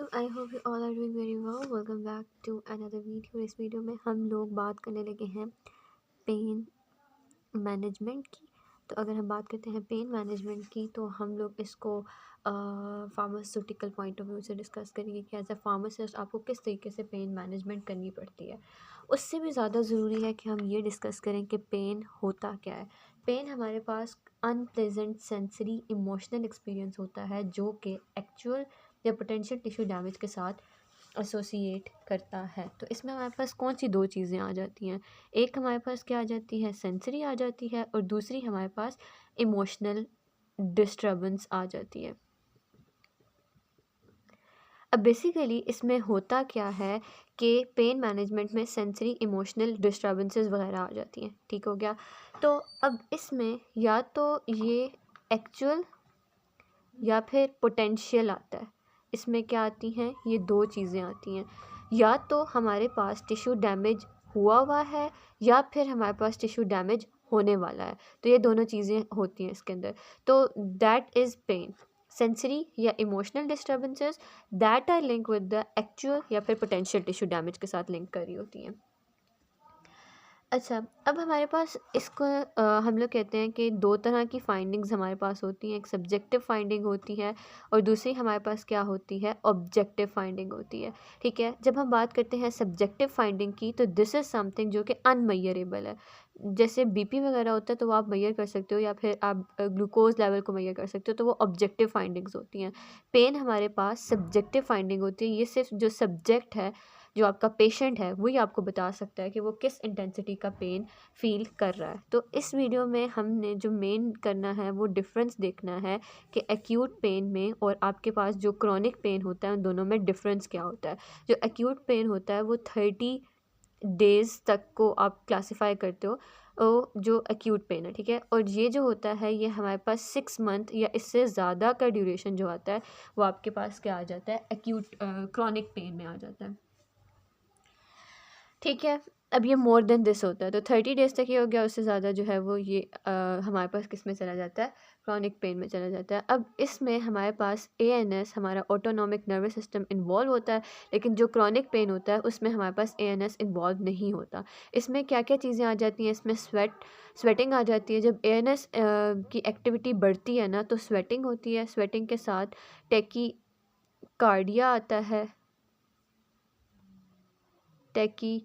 तो I hope you all are doing very well. Welcome back to another video. इस video में हम लोग बात करने लगे हैं पेन मैनेजमेंट की। तो अगर हम बात करते हैं पेन मैनेजमेंट की तो हम लोग इसको फार्मास्यूटिकल पॉइंट ऑफ व्यू से डिस्कस करेंगे कि एज अ फार्मासिस्ट आपको किस तरीके से पेन मैनेजमेंट करनी पड़ती है। उससे भी ज़्यादा ज़रूरी है कि हम ये डिस्कस करें कि पेन होता क्या है। पेन हमारे पास अनप्लेजेंट सेंसरी इमोशनल एक्सपीरियंस होता है जो कि एक्चुअल या पोटेंशियल टिश्यू डैमेज के साथ एसोसिएट करता है। तो इसमें हमारे पास कौन सी दो चीज़ें आ जाती हैं, एक हमारे पास क्या आ जाती है, सेंसरी आ जाती है, और दूसरी हमारे पास इमोशनल डिस्टर्बेंस आ जाती है। अब बेसिकली इसमें होता क्या है कि पेन मैनेजमेंट में सेंसरी इमोशनल डिस्टर्बेंसेस वगैरह आ जाती हैं। ठीक हो गया। तो अब इसमें या तो ये एक्चुअल या फिर पोटेंशियल आता है। इसमें क्या आती हैं, ये दो चीज़ें आती हैं। या तो हमारे पास टिश्यू डैमेज हुआ है या फिर हमारे पास टिश्यू डैमेज होने वाला है। तो ये दोनों चीज़ें होती हैं इसके अंदर। तो दैट इज़ पेन। सेंसरी या emotional disturbances that are link with the actual या फिर पोटेंशियल टिश्यू डैमेज के साथ लिंक कर रही होती हैं। अच्छा, अब हमारे पास इसको हम लोग कहते हैं कि दो तरह की फाइंडिंग्स हमारे पास होती हैं। एक सब्जेक्टिव फाइंडिंग होती है और दूसरी हमारे पास क्या होती है, ऑब्जेक्टिव फाइंडिंग होती है। ठीक है, जब हम बात करते हैं सब्जेक्टिव फाइंडिंग की तो दिस इज़ समथिंग जो कि अनमेजरेबल है। जैसे बीपी वगैरह होता है तो वो आप मेजर कर सकते हो या फिर आप ग्लूकोज लेवल को मेजर कर सकते हो, तो वो ऑब्जेक्टिव फाइंडिंग्स होती हैं। पेन हमारे पास सब्जेक्टिव फाइंडिंग होती है। ये सिर्फ जो सब्जेक्ट है, जो आपका पेशेंट है, वही आपको बता सकता है कि वो किस इंटेंसिटी का पेन फील कर रहा है। तो इस वीडियो में हमने जो मेन करना है वो डिफरेंस देखना है कि एक्यूट पेन में और आपके पास जो क्रॉनिक पेन होता है उन दोनों में डिफरेंस क्या होता है। जो एक्यूट पेन होता है वो 30 डेज़ तक को आप क्लासीफाई करते हो जो एक्यूट पेन है। ठीक है, और ये जो होता है ये हमारे पास 6 मंथ या इससे ज़्यादा का ड्यूरेशन जो आता है वो आपके पास क्या आ जाता है, एक्यूट क्रॉनिक पेन में आ जाता है। ठीक है, अब ये मोर देन दिस होता है तो 30 डेज़ तक ये हो गया, उससे ज़्यादा जो है वो ये हमारे पास किस में चला जाता है, क्रॉनिक पेन में चला जाता है। अब इसमें हमारे पास ANS हमारा ऑटोनॉमिक नर्वस सिस्टम इन्वॉल्व होता है, लेकिन जो क्रॉनिक पेन होता है उसमें हमारे पास ANS इन्वॉल्व नहीं होता। इसमें क्या क्या चीज़ें आ जाती हैं, इसमें स्वेटिंग आ जाती है। जब ANS की एक्टिविटी बढ़ती है ना तो स्वेटिंग होती है, स्वेटिंग के साथ टेकी कार्डिया आता है, टेकी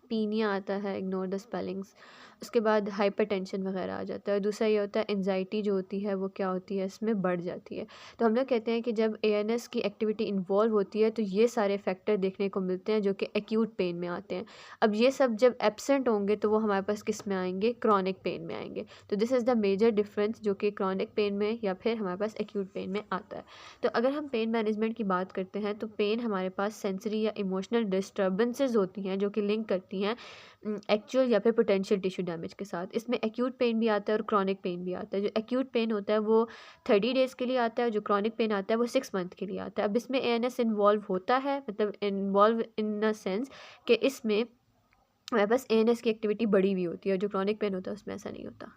पीनिया आता है, इग्नोर द स्पेलिंग्स। उसके बाद हाइपरटेंशन वगैरह आ जाता है। दूसरा ये होता है एंजाइटी जो होती है वो क्या होती है, इसमें बढ़ जाती है। तो हम लोग कहते हैं कि जब ANS की एक्टिविटी इन्वॉल्व होती है तो ये सारे फैक्टर देखने को मिलते हैं जो कि एक्यूट पेन में आते हैं। अब ये सब जब एब्सेंट होंगे तो वो हमारे पास किस में आएंगे, क्रॉनिक पेन में आएंगे। तो this is the major difference जो कि क्रॉनिक पेन में या फिर हमारे पास एक्यूट पेन में आता है। तो अगर हम पेन मैनेजमेंट की बात करते हैं तो पेन हमारे पास सेंसरी या इमोशनल डिस्टर्बेंसेस होती हैं जो कि लिंक करती हैं एक्चुअल या फिर पोटेंशियल टिश्यू डैमेज के साथ। इसमें एक्यूट पेन भी आता है और क्रॉनिक पेन भी आता है। जो एक्यूट पेन होता है वो 30 डेज़ के लिए आता है, जो क्रॉनिक पेन आता है वो 6 मंथ के लिए आता है। अब इसमें ANS इन्वॉल्व होता है, मतलब इन्वॉल्व इन द सेंस कि इसमें हमारे पास ANS की एक्टिविटी बढ़ी हुई होती है, और जो क्रॉनिक पेन होता है उसमें ऐसा नहीं होता।